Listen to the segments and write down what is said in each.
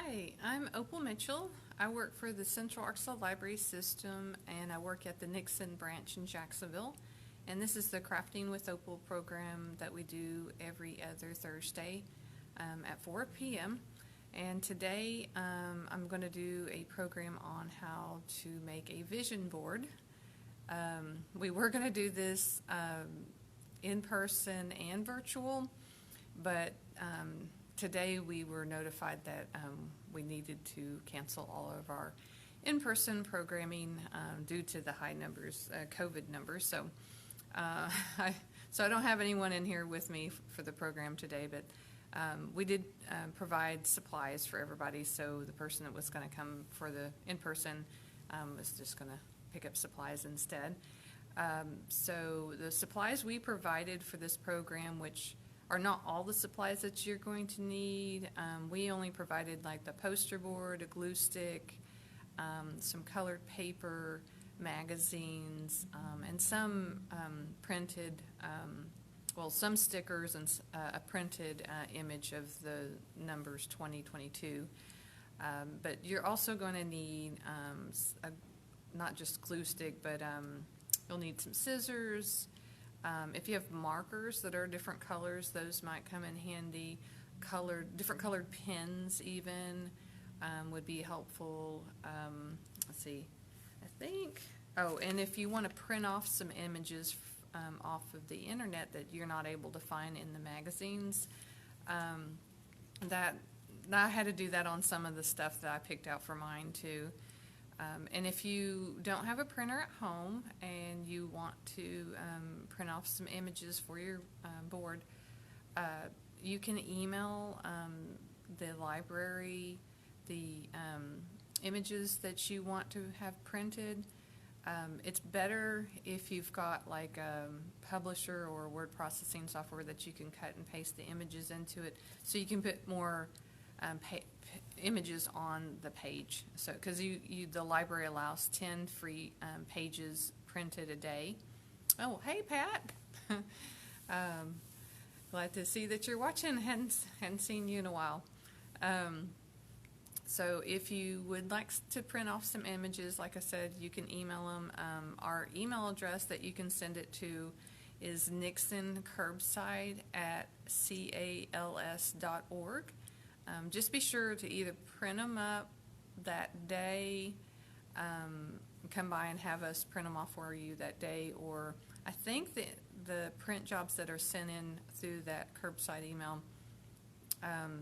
Hi, I'm Opal Mitchell. I work for the Central Arkansas Library System, and I work at the Nixon branch in Jacksonville. And this is the Crafting with Opal program that we do every other Thursday at 4 p.m. And today I'm going to do a program on how to make a vision board. We were going to do this in person and virtual, but today we were notified that we needed to cancel all of our in-person programming due to the high numbers, COVID numbers. So, I don't have anyone in here with me for the program today, but we did provide supplies for everybody. So the person that was going to come for the in-person was just going to pick up supplies instead. So the supplies we provided for this program, which are not all the supplies that you're going to need. We only provided like the poster board, a glue stick, some colored paper, magazines, and some printed, some stickers and a printed image of the numbers 2022. But you're also going to need not just glue stick, but you'll need some scissors. If you have markers that are different colors, those might come in handy. Different colored pens even would be helpful. Let's see, I think. Oh, and if you want to print off some images off of the internet that you're not able to find in the magazines, that I had to do that on some of the stuff that I picked out for mine too. And if you don't have a printer at home and you want to print off some images for your board, you can email the library the images that you want to have printed. It's better if you've got like a publisher or word processing software that you can cut and paste the images into it, so you can put more images on the page. So because the library allows 10 free pages printed a day. Oh, hey Pat. Glad to see that you're watching. Hadn't seen you in a while. So if you would like to print off some images, like I said, you can email them. Our email address that you can send it to is nixoncurbside@cals.org. Just be sure to either print them up that day, come by and have us print them off for you that day, or I think that the print jobs that are sent in through that curbside email,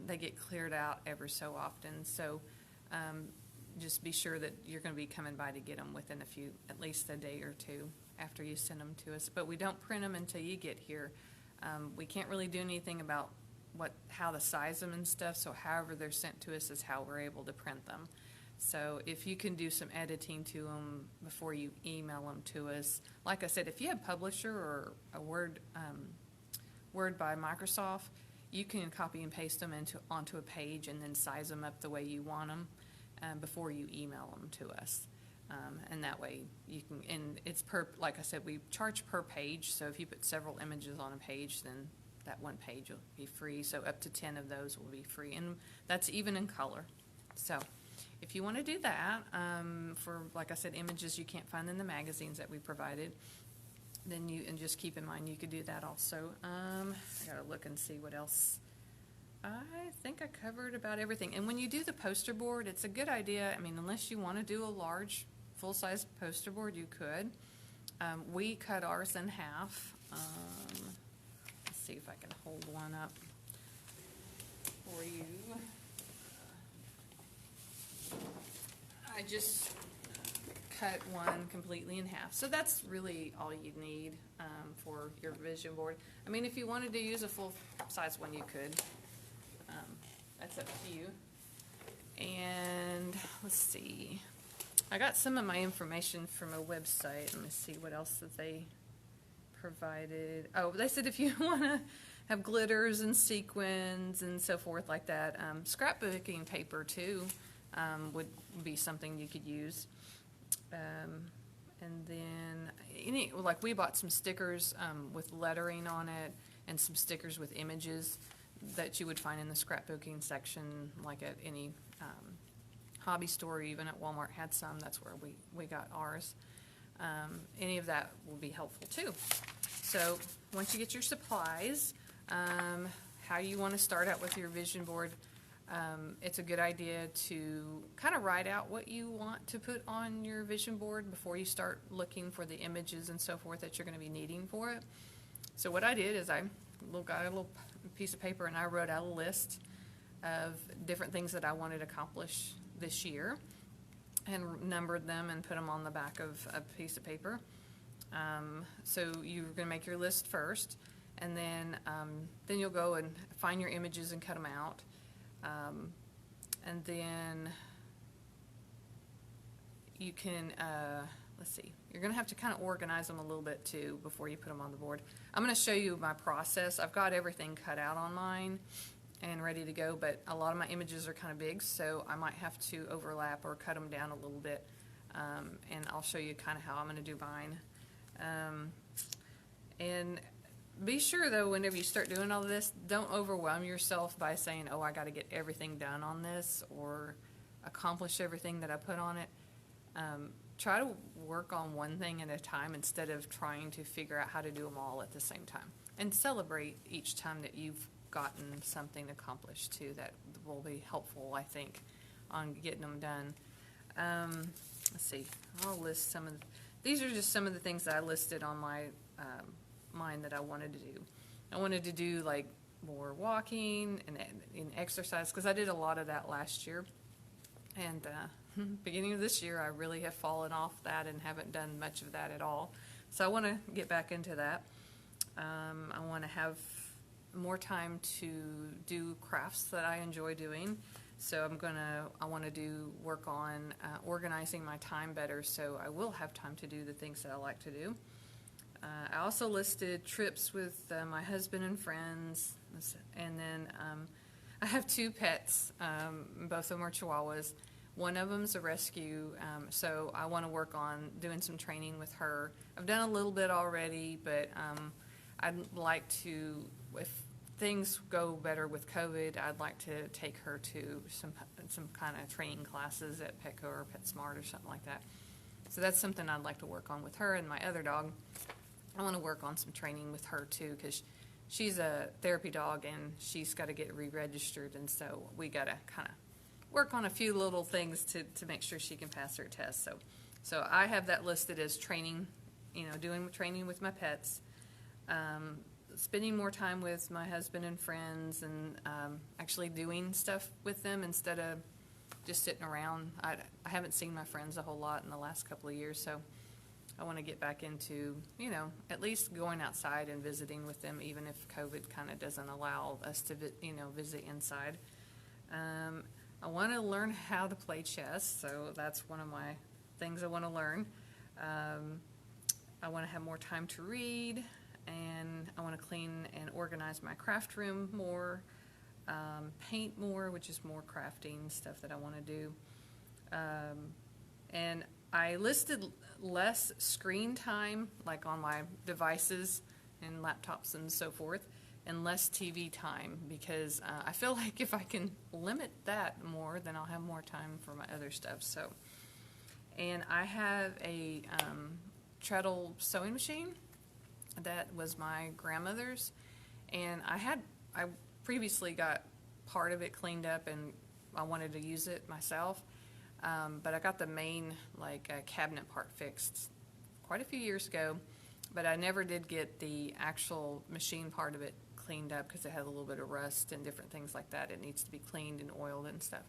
they get cleared out every so often. So just be sure that you're going to be coming by to get them within at least a day or two after you send them to us. But we don't print them until you get here. We can't really do anything about how to size them and stuff, so however they're sent to us is how we're able to print them. So if you can do some editing to them before you email them to us, like I said, if you have Publisher or a Word by Microsoft, you can copy and paste them onto a page and then size them up the way you want them before you email them to us. And that way you can, and it's like I said, we charge per page, so if you put several images on a page, then that one page will be free. So up to 10 of those will be free, and that's even in color. So if you want to do that for, like I said, images you can't find in the magazines that we provided, then and just keep in mind you could do that also. I gotta look and see what else. I think I covered about everything. And when you do the poster board, it's a good idea. I mean, unless you want to do a large full-size poster board, you could. We cut ours in half. Let's see if I can hold one up for you. I just cut one completely in half. So that's really all you need for your vision board. I mean, if you wanted to use a full-size one, you could. That's up to you. And let's see. I got some of my information from a website. Let me see what else that they provided. Oh, they said if you want to have glitters and sequins and so forth like that, scrapbooking paper too would be something you could use. And then we bought some stickers with lettering on it and some stickers with images that you would find in the scrapbooking section, like at any hobby store, even at Walmart had some. That's where we got ours. Any of that will be helpful too. So once you get your supplies, how you want to start out with your vision board, it's a good idea to kind of write out what you want to put on your vision board before you start looking for the images and so forth that you're going to be needing for it. So what I did is I got a little piece of paper and I wrote out a list of different things that I wanted to accomplish this year and numbered them and put them on the back of a piece of paper. So you're going to make your list first, and then you'll go and find your images and cut them out. And then you can, let's see, you're going to have to kind of organize them a little bit too before you put them on the board. I'm going to show you my process. I've got everything cut out on mine and ready to go, but a lot of my images are kind of big, so I might have to overlap or cut them down a little bit, and I'll show you kind of how I'm going to do mine. And be sure, though, whenever you start doing all this, don't overwhelm yourself by saying, oh, I got to get everything done on this or accomplish everything that I put on it. Try to work on one thing at a time instead of trying to figure out how to do them all at the same time. And celebrate each time that you've gotten something accomplished, too. That will be helpful, I think, on getting them done. Let's see. I'll list some of these are just some of the things that I listed on my mine that I wanted to do. I wanted to do like more walking and exercise, because I did a lot of that last year, and beginning of this year I really have fallen off that and haven't done much of that at all. So I want to get back into that. I want to have more time to do crafts that I enjoy doing. So I want to work on organizing my time better, so I will have time to do the things that I like to do. I also listed trips with my husband and friends, and then I have 2 pets. Both of them are Chihuahuas. One of them's a rescue, so I want to work on doing some training with her. I've done a little bit already, but I'd like to, if things go better with COVID, I'd like to take her to some kind of training classes at Petco or PetSmart or something like that. So that's something I'd like to work on with her. And my other dog, I want to work on some training with her too, because she's a therapy dog and she's got to get re-registered, and so we got to kind of work on a few little things to make sure she can pass her test. So I have that listed as training, doing training with my pets, spending more time with my husband and friends, and actually doing stuff with them instead of just sitting around. I haven't seen my friends a whole lot in the last couple of years, so I want to get back into, at least going outside and visiting with them, even if COVID kind of doesn't allow us to, visit inside. I want to learn how to play chess, so that's one of my things I want to learn. I want to have more time to read, and I want to clean and organize my craft room more, paint more, which is more crafting stuff that I want to do. And I listed less screen time, like on my devices and laptops and so forth, and less TV time, because I feel like if I can limit that more, then I'll have more time for my other stuff. And I have a treadle sewing machine that was my grandmother's, and I previously got part of it cleaned up, and I wanted to use it myself. But I got the main cabinet part fixed quite a few years ago, but I never did get the actual machine part of it cleaned up because it had a little bit of rust and different things like that. It needs to be cleaned and oiled and stuff.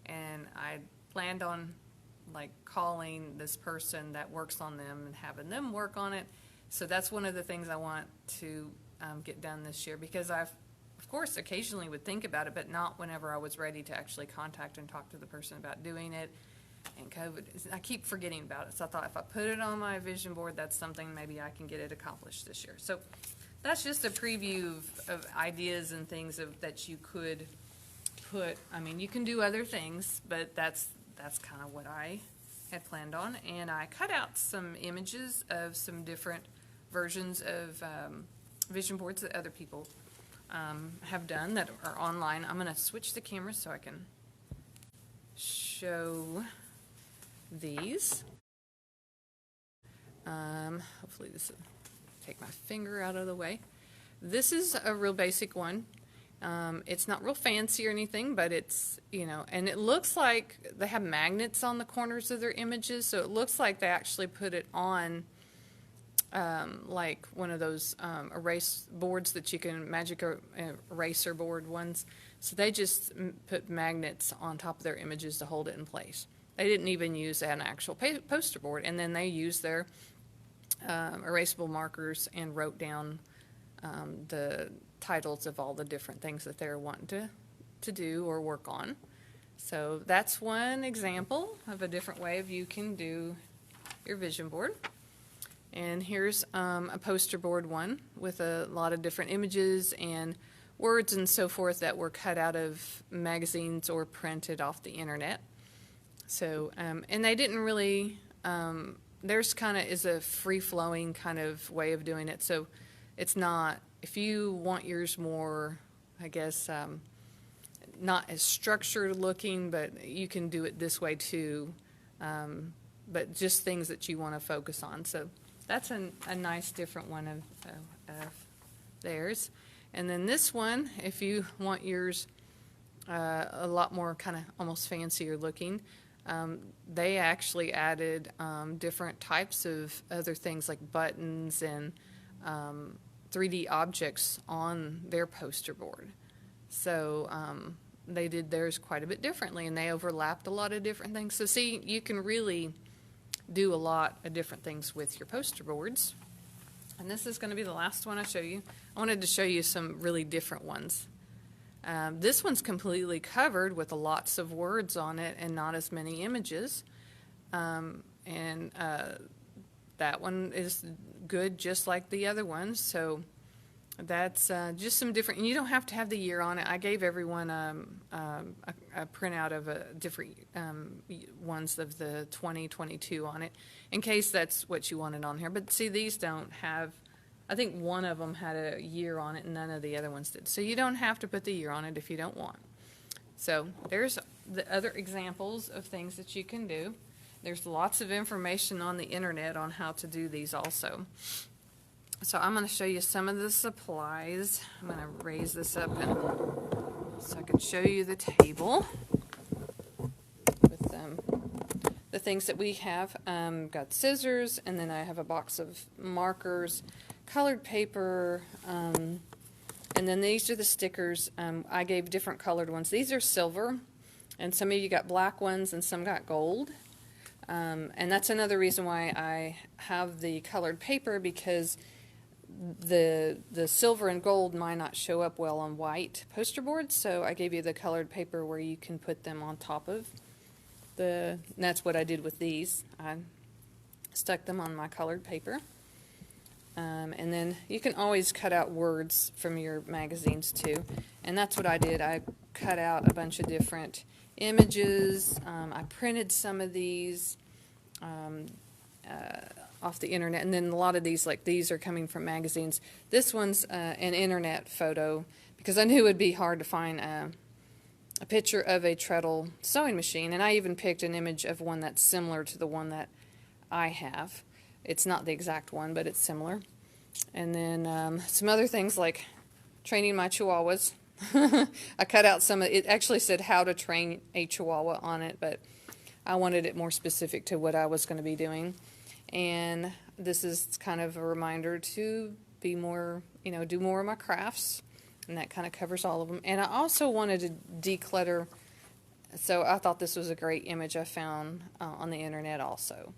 And I planned on calling this person that works on them and having them work on it. So that's one of the things I want to get done this year, because I've, of course, occasionally would think about it, but not whenever I was ready to actually contact and talk to the person about doing it. And COVID, I keep forgetting about it. So I thought if I put it on my vision board, that's something maybe I can get it accomplished this year. So that's just a preview of ideas and things that you could put. I mean, you can do other things, but that's kind of what I had planned on. And I cut out some images of some different versions of vision boards that other people have done that are online. I'm going to switch the camera so I can show these. Hopefully this will take my finger out of the way. This is a real basic one. It's not real fancy or anything, but it's, you know, and it looks like they have magnets on the corners of their images, so it looks like they actually put it on like one of those erase boards that you can, magic eraser board ones. So they just put magnets on top of their images to hold it in place. They didn't even use an actual poster board, and then they used their erasable markers and wrote down the titles of all the different things that they're wanting to do or work on. So that's one example of a different way of you can do your vision board. And here's a poster board one with a lot of different images and words and so forth that were cut out of magazines or printed off the internet. So, and they didn't really, theirs kind of is a free-flowing kind of way of doing it. So it's not, if you want yours more, I guess, not as structured looking, but you can do it this way too, but just things that you want to focus on. So that's a nice different one of theirs. And then this one, if you want yours a lot more kind of almost fancier looking, they actually added different types of other things like buttons and 3D objects on their poster board. So they did theirs quite a bit differently, and they overlapped a lot of different things. So see, you can really do a lot of different things with your poster boards. And this is going to be the last one I show you. I wanted to show you some really different ones. This one's completely covered with lots of words on it and not as many images. That one is good just like the other ones. So that's just some different, and you don't have to have the year on it. I gave everyone a printout of different ones of the 2022 on it in case that's what you wanted on here. But see, these don't have, I think one of them had a year on it and none of the other ones did. So you don't have to put the year on it if you don't want. So there's the other examples of things that you can do. There's lots of information on the internet on how to do these also. So I'm going to show you some of the supplies. I'm going to raise this up so I can show you the table with the things that we have. Got scissors, and then I have a box of markers, colored paper, and then these are the stickers. I gave different colored ones. These are silver, and some of you got black ones, and some got gold. And that's another reason why I have the colored paper, because the silver and gold might not show up well on white poster boards, so I gave you the colored paper where you can put them on top of and that's what I did with these. I stuck them on my colored paper. And then you can always cut out words from your magazines too, and that's what I did. I cut out a bunch of different images. I printed some of these off the internet, and then a lot of these, like these, are coming from magazines. This one's an internet photo because I knew it would be hard to find a picture of a treadle sewing machine, and I even picked an image of one that's similar to the one that I have. It's not the exact one, but it's similar. And then some other things like training my chihuahuas. I cut out some of it. Actually said how to train a chihuahua on it, but I wanted it more specific to what I was going to be doing. And this is kind of a reminder to be more, do more of my crafts, and that kind of covers all of them. And I also wanted to declutter, so I thought this was a great image I found on the internet also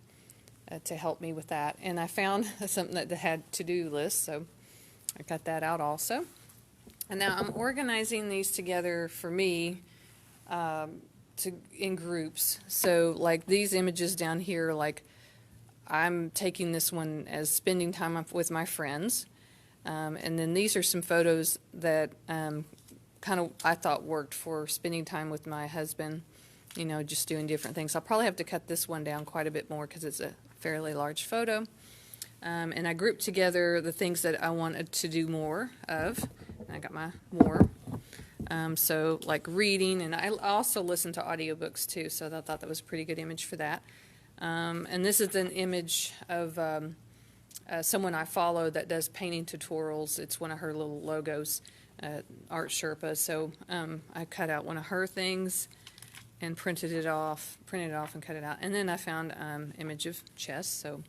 to help me with that. And I found something that had to-do lists, so I cut that out also. And now I'm organizing these together for me in groups. So like these images down here, like I'm taking this one as spending time with my friends. And then these are some photos that kind of I thought worked for spending time with my husband, just doing different things. I'll probably have to cut this one down quite a bit more because it's a fairly large photo. And I grouped together the things that I wanted to do more of. And I got my more. So like reading, and I also listen to audiobooks too, so I thought that was a pretty good image for that. And this is an image of someone I follow that does painting tutorials. It's one of her little logos, Art Sherpa. So I cut out one of her things and printed it off and cut it out. And then I found image of chess. So,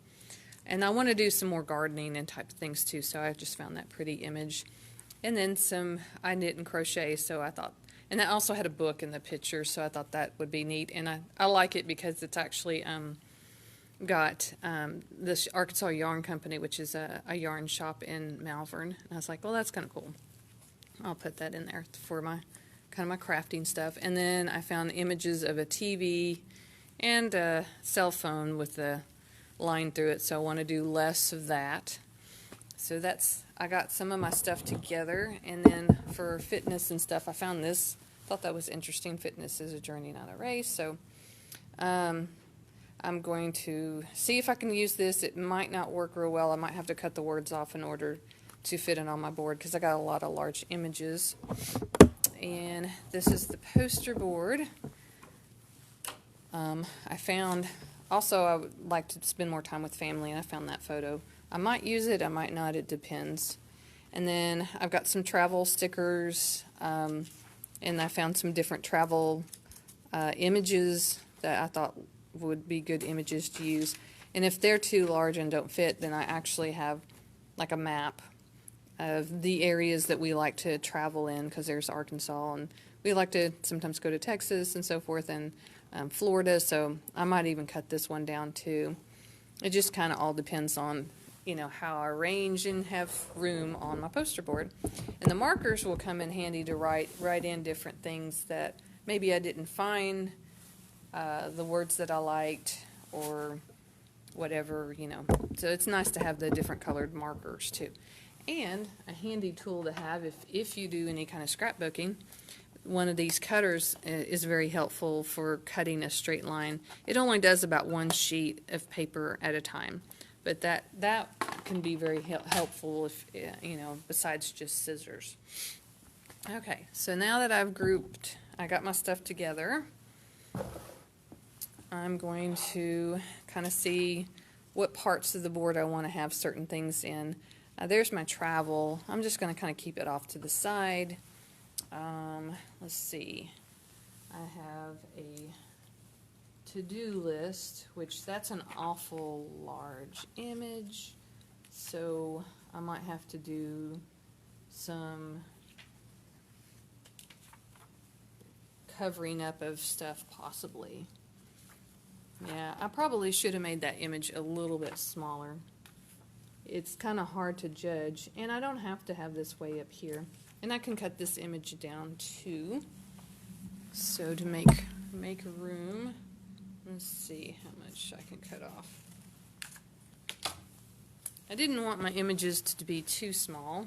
and I want to do some more gardening and type of things too. So I just found that pretty image. And then I knit and crochet. So I thought, and I also had a book in the picture. So I thought that would be neat. And I like it because it's actually got this Arkansas Yarn Company, which is a yarn shop in Malvern. And I was like, well, that's kind of cool. I'll put that in there for my kind of my crafting stuff. And then I found images of a TV and a cell phone with the line through it, so I want to do less of that. So I got some of my stuff together. And then for fitness and stuff, I found this. Thought that was interesting. Fitness is a journey, not a race. So I'm going to see if I can use this. It might not work real well. I might have to cut the words off in order to fit it on my board because I got a lot of large images. And this is the poster board. I found, also I would like to spend more time with family, and I found that photo. I might use it, I might not, it depends. And then I've got some travel stickers, and I found some different travel images that I thought would be good images to use. And if they're too large and don't fit, then I actually have like a map of the areas that we like to travel in, because there's Arkansas, and we like to sometimes go to Texas and so forth, and Florida, so I might even cut this one down too. It just kind of all depends on, how I arrange and have room on my poster board. And the markers will come in handy to write in different things that maybe I didn't find the words that I liked or whatever, So it's nice to have the different colored markers too. And a handy tool to have if you do any kind of scrapbooking. One of these cutters is very helpful for cutting a straight line. It only does about one sheet of paper at a time, but that can be very helpful if, besides just scissors. Okay, so now that I got my stuff together, I'm going to kind of see what parts of the board I want to have certain things in. There's my travel. I'm just going to kind of keep it off to the side. Let's see. I have a to-do list, which that's an awful large image. So I might have to do some covering up of stuff possibly. Yeah, I probably should have made that image a little bit smaller. It's kind of hard to judge, and I don't have to have this way up here. And I can cut this image down too. So to make room, let's see how much I can cut off. I didn't want my images to be too small,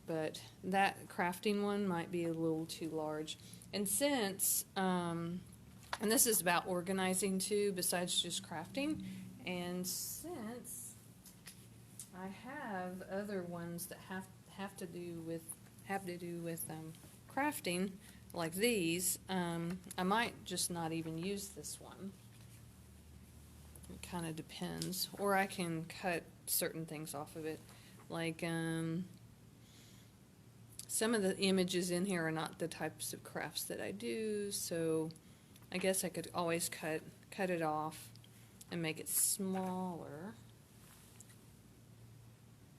but that crafting one might be a little too large. And since, and this is about organizing too, besides just crafting, and since I have other ones that have to do with crafting, like these, I might just not even use this one. It kind of depends, or I can cut certain things off of it, like some of the images in here are not the types of crafts that I do, so I guess I could always cut it off and make it smaller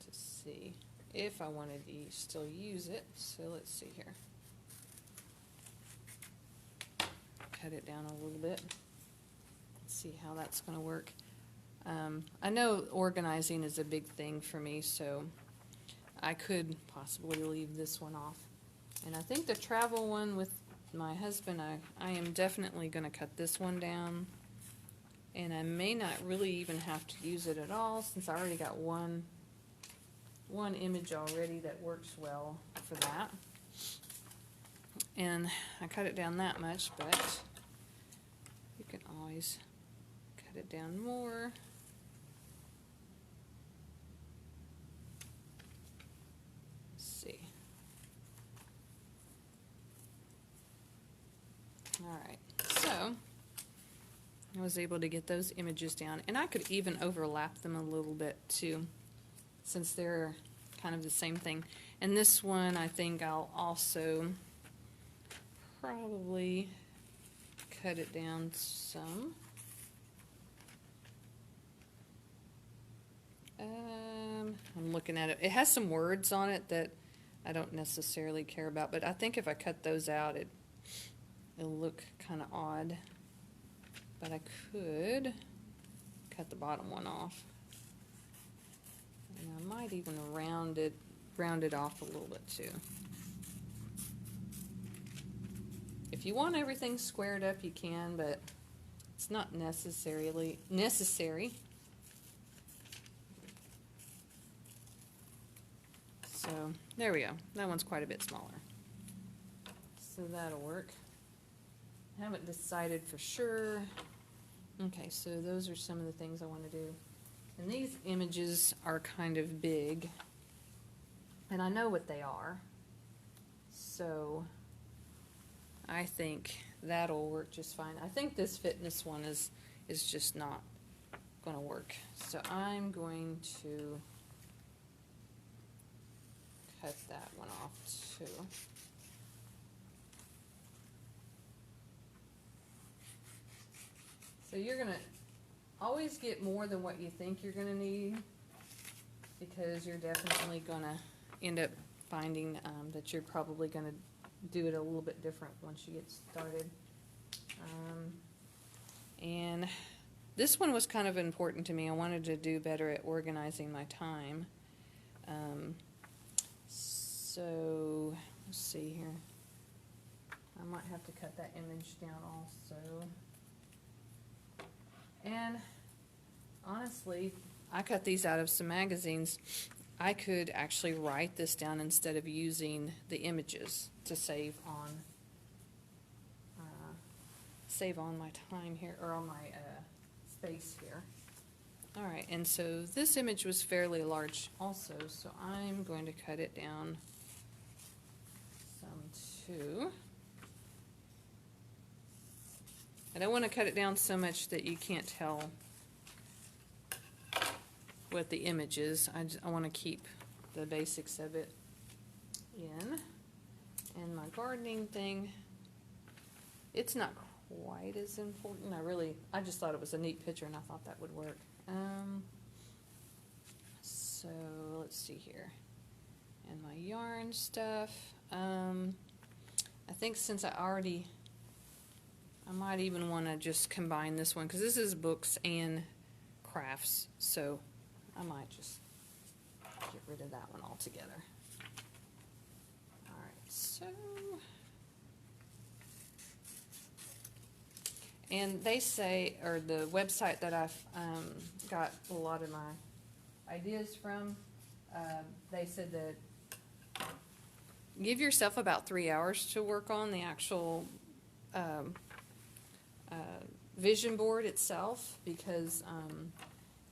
to see if I wanted to still use it. So let's see here. Cut it down a little bit. Let's see how that's going to work. I know organizing is a big thing for me, so I could possibly leave this one off. And I think the travel one with my husband, I am definitely going to cut this one down. And I may not really even have to use it at all, since I already got one image already that works well for that. And I cut it down that much, but you can always cut it down more. Alright, so I was able to get those images down, and I could even overlap them a little bit too, since they're kind of the same thing. And this one, I think I'll also probably cut it down some. I'm looking at it. It has some words on it that I don't necessarily care about, but I think if I cut those out, it'll look kind of odd. But I could cut the bottom one off. And I might even round it off a little bit too. If you want everything squared up, you can, but it's not necessarily necessary. So there we go. That one's quite a bit smaller. So that'll work. Haven't decided for sure. Okay, so those are some of the things I want to do. And these images are kind of big. And I know what they are. So I think that'll work just fine. I think this fitness one is just not going to work. So I'm going to cut that one off too. So you're going to always get more than what you think you're going to need, because you're definitely going to end up finding that you're probably going to do it a little bit different once you get started. And this one was kind of important to me. I wanted to do better at organizing my time. So let's see here. I might have to cut that image down also. And honestly, I cut these out of some magazines. I could actually write this down instead of using the images to save on my time here, or on my space here. All right, and so this image was fairly large also, so I'm going to cut it down some too. I don't want to cut it down so much that you can't tell what the image is. I want to keep the basics of it in. And my gardening thing, it's not quite as important. I just thought it was a neat picture, and I thought that would work. So let's see here. And my yarn stuff. I think since I might even want to just combine this one, because this is books and crafts, so I might just get rid of that one altogether. Alright, so, and they say, or the website that I've got a lot of my ideas from, they said that give yourself about 3 hours to work on the actual vision board itself, because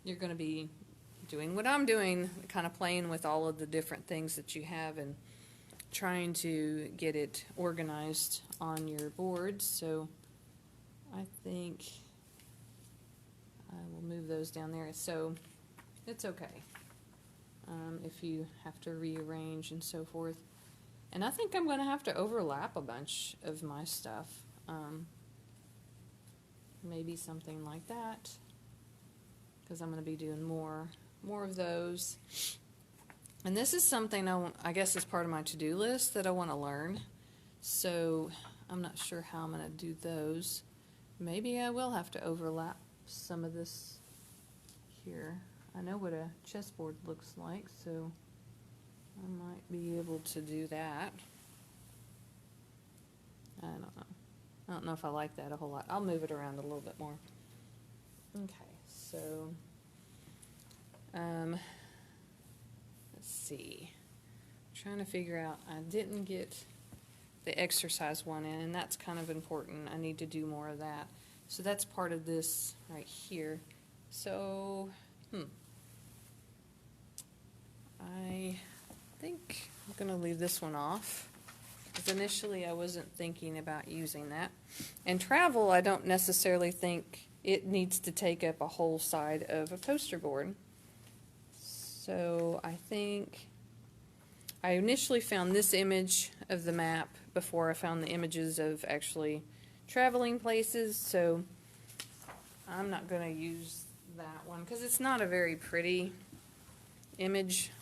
you're going to be doing what I'm doing, kind of playing with all of the different things that you have and trying to get it organized on your board. So I think I will move those down there. So it's okay if you have to rearrange and so forth. And I think I'm going to have to overlap a bunch of my stuff. Maybe something like that, because I'm going to be doing more of those. And this is something I guess is part of my to-do list that I want to learn. So I'm not sure how I'm going to do those. Maybe I will have to overlap some of this here. I know what a chessboard looks like, so I might be able to do that. I don't know. I don't know if I like that a whole lot. I'll move it around a little bit more. Okay, so let's see. I'm trying to figure out, I didn't get the exercise one in, and that's kind of important. I need to do more of that. So that's part of this right here. So, I think I'm going to leave this one off. 'Cause initially I wasn't thinking about using that. And travel, I don't necessarily think it needs to take up a whole side of a poster board. So I think I initially found this image of the map before I found the images of actually traveling places, so I'm not going to use that one because it's not a very pretty image,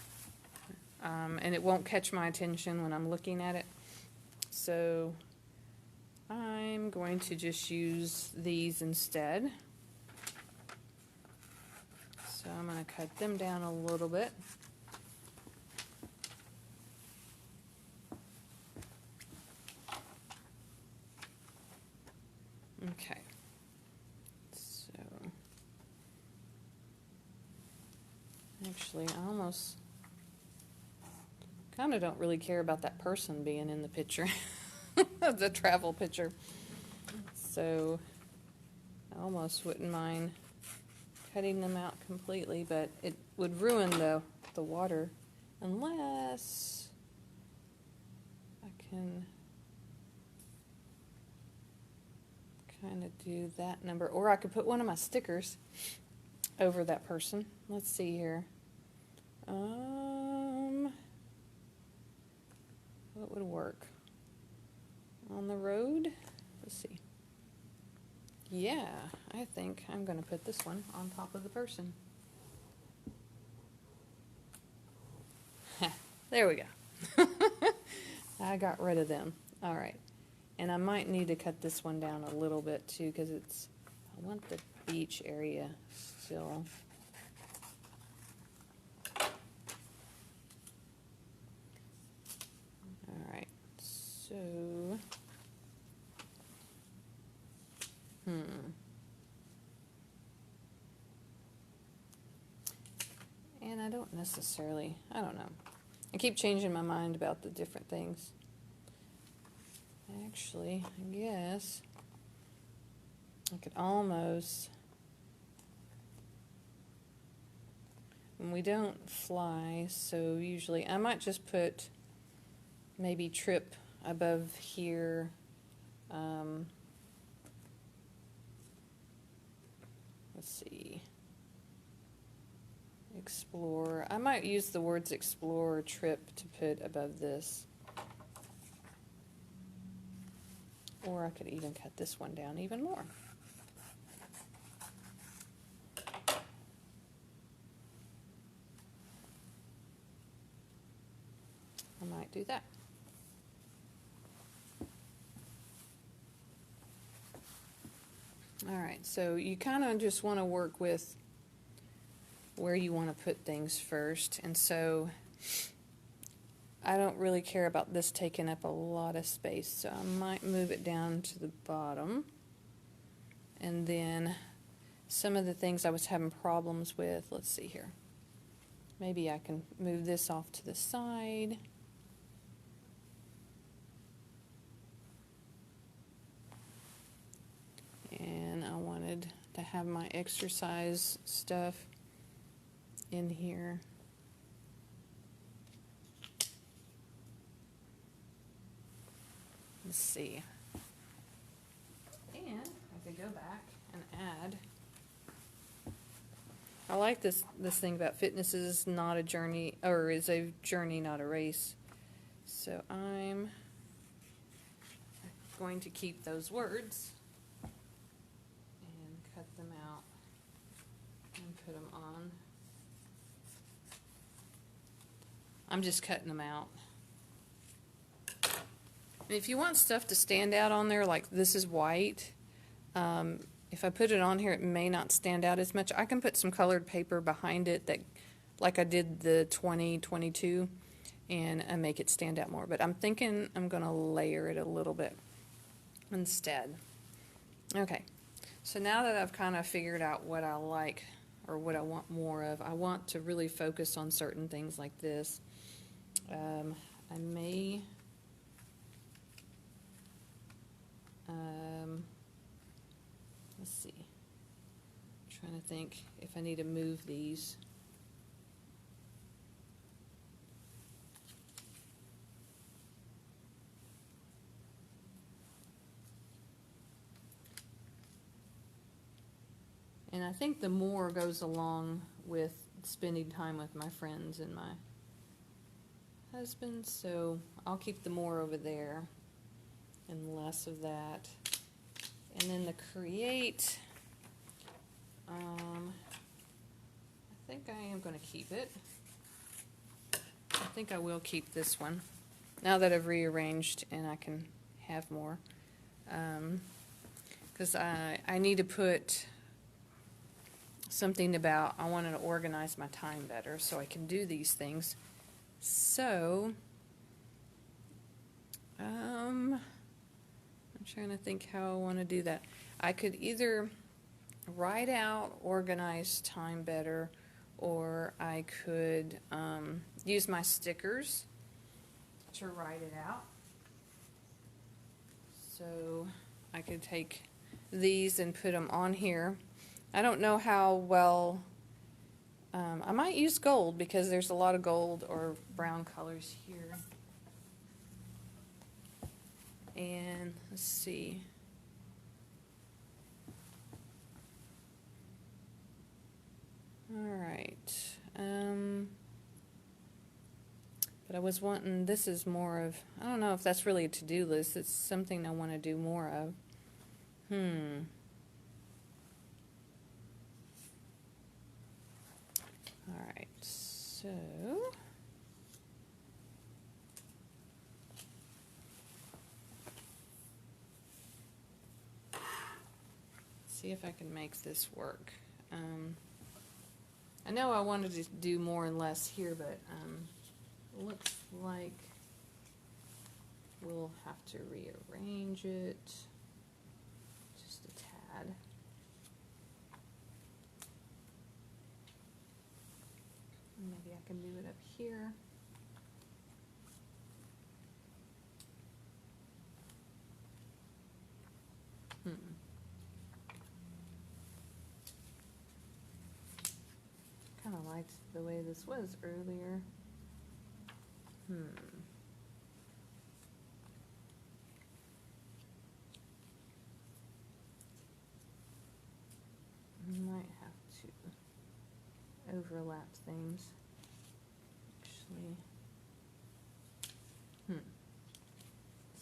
and it won't catch my attention when I'm looking at it. So I'm going to just use these instead. So I'm going to cut them down a little bit. Okay. So actually, I almost kind of don't really care about that person being in the picture, the travel picture. So I almost wouldn't mind cutting them out completely, but it would ruin the water unless I can kind of do that number, or I could put one of my stickers over that person. Let's see here. What would work? On the road? Let's see. Yeah, I think I'm going to put this one on top of the person. There we go. I got rid of them. All right. And I might need to cut this one down a little bit too, because I want the beach area still. All right. So, and I don't necessarily, I don't know. I keep changing my mind about the different things. Actually, I guess I could almost, when we don't fly, so usually I might just put maybe trip above here. Let's see. Explore. I might use the words explore or trip to put above this. Or I could even cut this one down even more. I might do that. All right, so you kind of just want to work with where you want to put things first. And so I don't really care about this taking up a lot of space, so I might move it down to the bottom. And then some of the things I was having problems with, let's see here. Maybe I can move this off to the side. And I wanted to have my exercise stuff in here. Let's see. And I could go back and add. I like this thing about fitness is not a journey, or is a journey, not a race. So I'm going to keep those words and cut them out and put them on. I'm just cutting them out. If you want stuff to stand out on there, like this is white, if I put it on here, it may not stand out as much. I can put some colored paper behind it, that, like I did the 2022, and make it stand out more. But I'm thinking I'm going to layer it a little bit instead. Okay, so now that I've kind of figured out what I like or what I want more of, I want to really focus on certain things like this. I may... let's see. I'm trying to think if I need to move these. I think the more goes along with spending time with my friends and my husband, so I'll keep the more over there and less of that. And then the create, I think I am going to keep it. I think I will keep this one now that I've rearranged and I can have more, because I need to put something about I wanted to organize my time better so I can do these things. So I'm trying to think how I want to do that. I could either write out organize time better, or I could use my stickers to write it out. So I could take these and put them on here. I don't know how well, I might use gold because there's a lot of gold or brown colors here. And let's see. All right. But I was wanting, this is more of, I don't know if that's really a to-do list. It's something I want to do more of. All right, so see if I can make this work. I know I wanted to do more and less here, but looks like we'll have to rearrange it just a tad. Maybe I can do it up here. Kind of liked the way this was earlier. Might have to overlap things. Actually,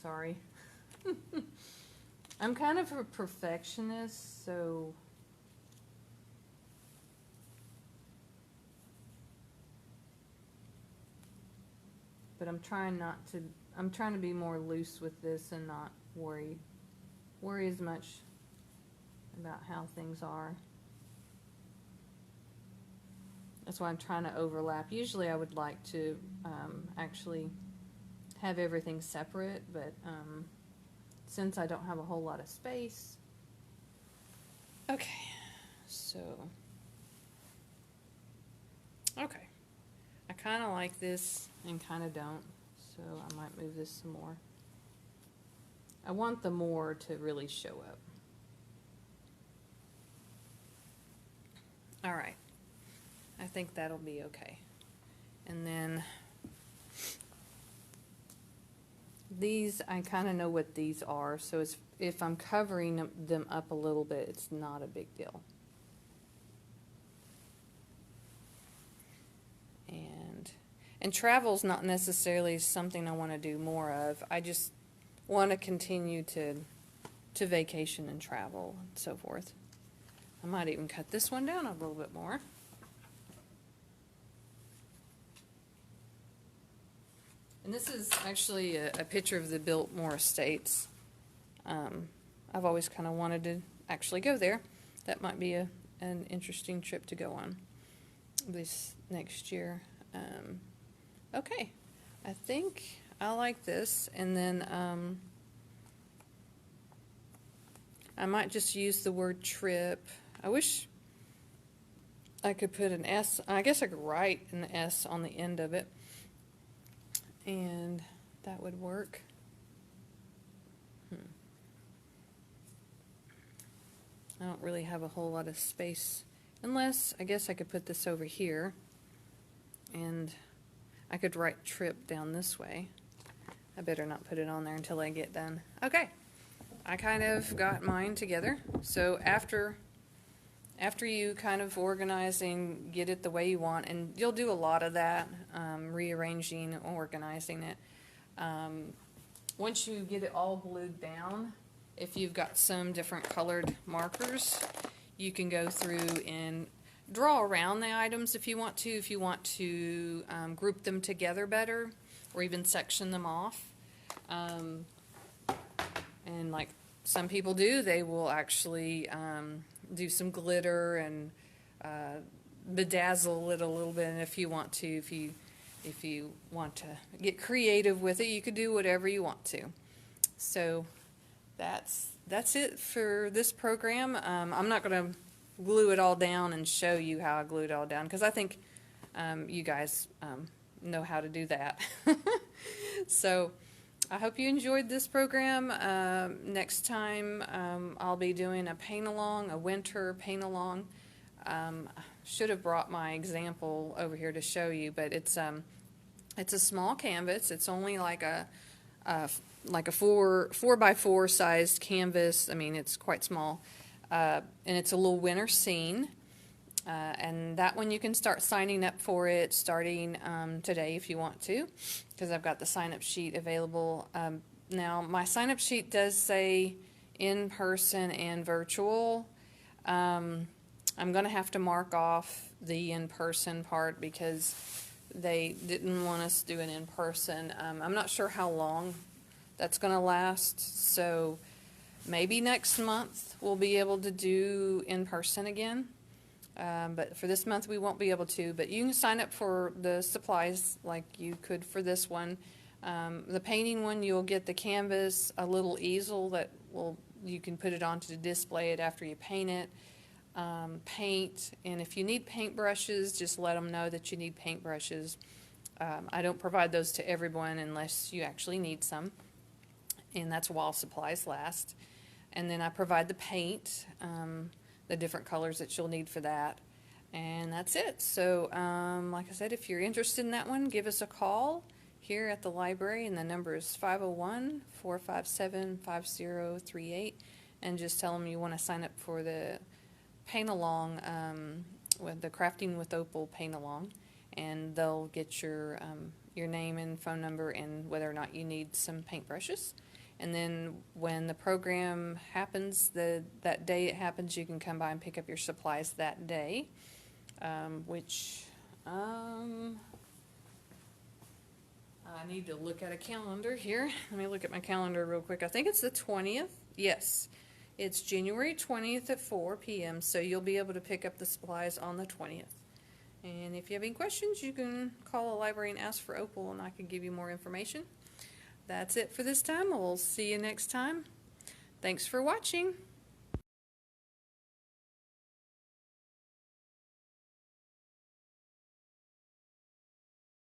sorry. I'm kind of a perfectionist, so but I'm trying to be more loose with this and not worry as much about how things are. That's why I'm trying to overlap. Usually I would like to actually have everything separate, but since I don't have a whole lot of space. Okay, so, okay. I kind of like this and kind of don't, so I might move this some more. I want the more to really show up. All right. I think that'll be okay. And then these, I kind of know what these are, so if I'm covering them up a little bit, it's not a big deal. And travel's not necessarily something I want to do more of. I just want to continue to vacation and travel and so forth. I might even cut this one down a little bit more. And this is actually a picture of the Biltmore Estates. I've always kind of wanted to actually go there. That might be an interesting trip to go on this next year. Okay, I think I like this, and then I might just use the word trip. I wish I could put an S. I guess I could write an S on the end of it, and that would work. I don't really have a whole lot of space, unless I guess I could put this over here, and I could write trip down this way. I better not put it on there until I get done. Okay, I kind of got mine together. So after after you kind of organize and get it the way you want, and you'll do a lot of that, rearranging, organizing it. Once you get it all glued down, if you've got some different colored markers, you can go through and draw around the items if you want to. If you want to group them together better, or even section them off. And like some people do, they will actually do some glitter and bedazzle it a little bit. And if you want to, if you want to get creative with it, you could do whatever you want to. So that's it for this program. I'm not going to glue it all down and show you how I glued it all down, because I think you guys know how to do that. So I hope you enjoyed this program. Next time I'll be doing a paint-along, a winter paint-along. Should have brought my example over here to show you, but it's a small canvas. It's only like a 4x4 sized canvas. I mean, it's quite small, and it's a little winter scene. And that one you can start signing up for it starting today if you want to, because I've got the sign-up sheet available. Now, my sign-up sheet does say in-person and virtual. I'm going to have to mark off the in-person part because they didn't want us to do an in-person. I'm not sure how long that's going to last, so maybe next month we'll be able to do in-person again. But for this month we won't be able to. But you can sign up for the supplies like you could for this one. The painting one, you'll get the canvas, a little easel that you can put it on to display it after you paint it. Paint, and if you need paint brushes, just let them know that you need paint brushes. I don't provide those to everyone unless you actually need some, and that's while supplies last. And then I provide the paint, the different colors that you'll need for that, and that's it. So like I said, if you're interested in that one, give us a call here at the library, and the number is 501-457-5038, and just tell them you want to sign up for the paint-along, with the Crafting with Opal paint-along, and they'll get your name and phone number and whether or not you need some paintbrushes. And then when the program happens, that day it happens, you can come by and pick up your supplies that day, which I need to look at a calendar here. Let me look at my calendar real quick. I think it's the 20th. Yes. It's January 20th at 4 p.m., so you'll be able to pick up the supplies on the 20th. And if you have any questions, you can call the library and ask for Opal, and I can give you more information. That's it for this time. We'll see you next time. Thanks for watching.